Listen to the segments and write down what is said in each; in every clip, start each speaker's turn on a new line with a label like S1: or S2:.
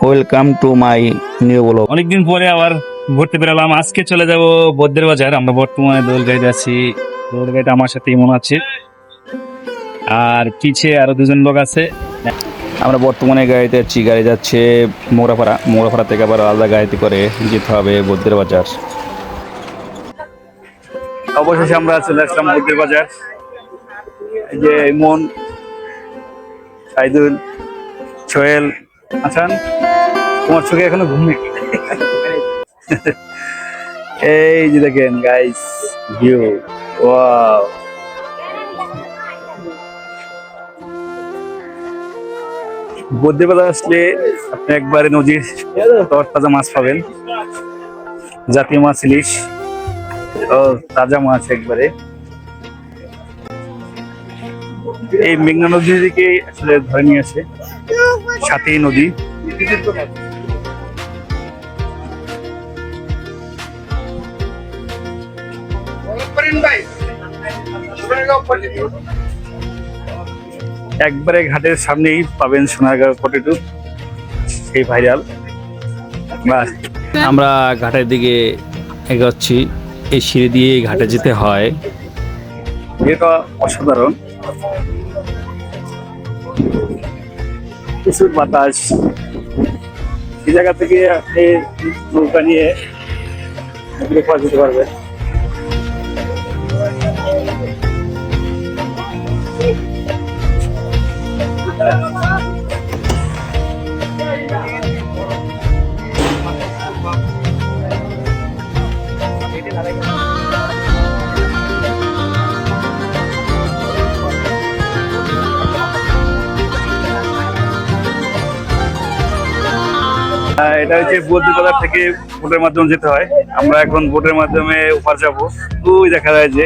S1: Welcome to my new blog.
S2: অনেকদিন পরে আবার ঘুরতে বেরোলাম। আজকে চলে যাব বদ্রের বাজার। আমরা বর্তমানে দোলগাইতে আছি। দোলগাইতে আমার সাথে ইমন আছে, আর পিছে আরো দুজন লোক আছে।
S1: আমরা বর্তমানে গাড়িতে যাচ্ছি, গাড়ি যাচ্ছে মোড়াপাড়া থেকে আবার আলাদা গাড়িতে করে যেতে হবে বদ্রের বাজার।
S2: অবশেষে আমরা চলে আসলাম বদ্রের বাজার। এই যে ইমন, সাইদুল, সোহেল, আসান। তোমার চোখে এখনো ঘুম নেই? এই যে দেখেন গাইস, ভিউ, ওয়াও। বদ্রের বাজার আসলে আপনি একবারে নদীর তরতাজা মাছ পাবেন, জাতীয় মাছ ইলিশ ও তাজা মাছ একবারে। এই মেঘনা নদী থেকে আসলে ধরে নিয়ে আসে, সাথেই নদী। একবারে ঘাটের সামনেই পাবেন সোনারগাঁও পটেটো, সেই ভাইরাল।
S1: আমরা ঘাটের দিকে এগোচ্ছি, এই সিঁড়ি দিয়ে ঘাটে যেতে হয়।
S2: এটা অসাধারণ, প্রচুর বাতাস। এই জায়গা থেকে আপনি নৌকা নিয়ে যেতে পারবেন। এটা হচ্ছে বদ্রের বাজার থেকে বোটের মাধ্যমে যেতে হয়। আমরা এখন বোটের মাধ্যমে ওপার যাবো। ওই দেখা যায় যে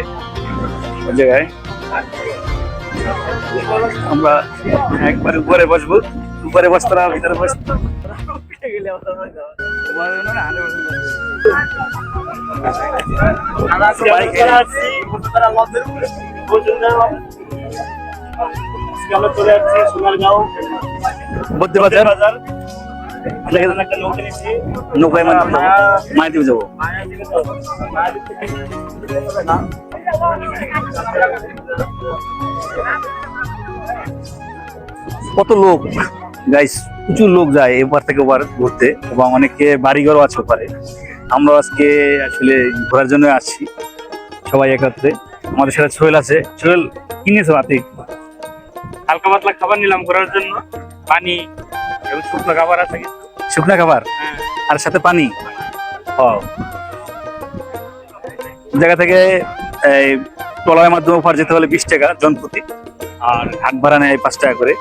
S2: ওই জায়গায় আমরা একবার উপরে বসবো, উপরে বসতারা ভিতরে বসতো। আমরা চলে যাচ্ছি সোনারগাঁও বদ্রের বাজার। নৌকায় মায়াদ্বীপ যাবো। কত লোক গাইস, প্রচুর লোক যায় এবার থেকে ওবার ঘুরতে, এবং অনেকে বাড়িঘরও আছে ওপারে। আমরা আজকে আসলে ঘোরার জন্য আসছি সবাই একত্রে। আমাদের সাথে সোহেল আছে। সোহেল, কি নিয়েছো হাতে? হালকা পাতলা খাবার নিলাম ঘোরার জন্য, পানি এবং শুকনো খাবার আছে। শুকনো খাবার আর সাথে পানি। জায়গা থেকে এই ট্রলারের মাধ্যমে ওপার যেতে হলে 20 টাকা জনপ্রতি, আর ঘাট ভাড়া নেয় 5 টাকা করে।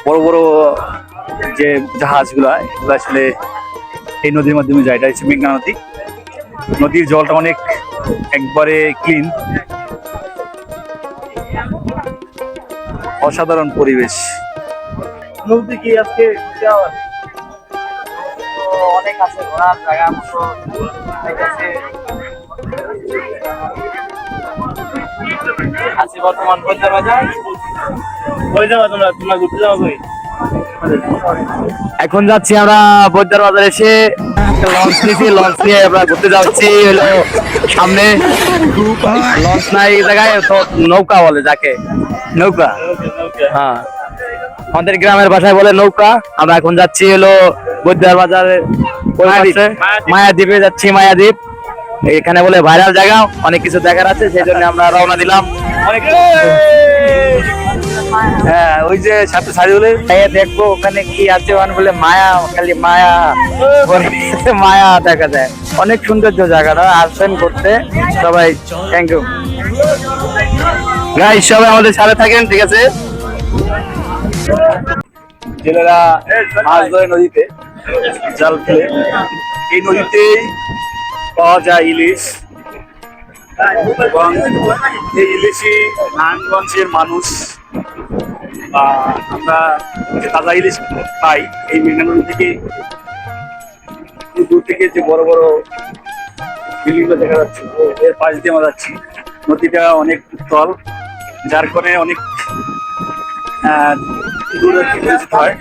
S2: বড় বড় যে জাহাজগুলা, এগুলো আসলে এই নদীর মাধ্যমে যায়। এটা হচ্ছে মেঘনা নদী। নদীর জলটা অনেক একবারে ক্লিন, অসাধারণ পরিবেশ। নদী কি আজকে অনেক আছে ঘোরার জায়গা মতো আছি বর্তমান বদ্রের বাজার। কই যাবা তোমরা ঘুরতে যাবো কই? এখন যাচ্ছি আমরা বদ্রের বাজার। এসে লঞ্চ নিয়েছি, লঞ্চ নিয়ে আমরা ঘুরতে যাচ্ছি। হলো সামনে লঞ্চ নাই, এই জায়গায় তো নৌকা বলে যাকে, নৌকা। হ্যাঁ, আমাদের গ্রামের ভাষায় বলে নৌকা। আমরা এখন যাচ্ছি হলো বদ্রের বাজারে, মায়াদ্বীপে যাচ্ছি। মায়াদ্বীপ এখানে বলে ভাইরাল জায়গা, অনেক কিছু দেখার আছে, সেই জন্য আমরা রওনা দিলাম। হ্যাঁ, ওই যে সাথে সাইদুলের দেখবো ওখানে কি আছে, বলে মায়া, খালি মায়া মায়া দেখা যায়। অনেক সৌন্দর্য জায়গাটা, আসবেন করতে সবাই। থ্যাংক ইউ গাইস, সবাই আমাদের সাথে থাকেন, ঠিক আছে? জেলেরা মাছ ধরে নদীতে জাল ফেলে, এই নদীতেই পাওয়া যায় ইলিশ, এবং এই ইলিশই নারায়ণগঞ্জের মানুষ বা আমরা তাজা ইলিশ পাই এই মেঘনা নদী থেকে। দূর থেকে যে বড় বড় বিল্ডিংগুলো দেখা যাচ্ছে, এর পাশ দিয়ে আমরা যাচ্ছি। নদীটা অনেক উত্তল, যার কারণে অনেক
S3: দূরে থেকে visit হয়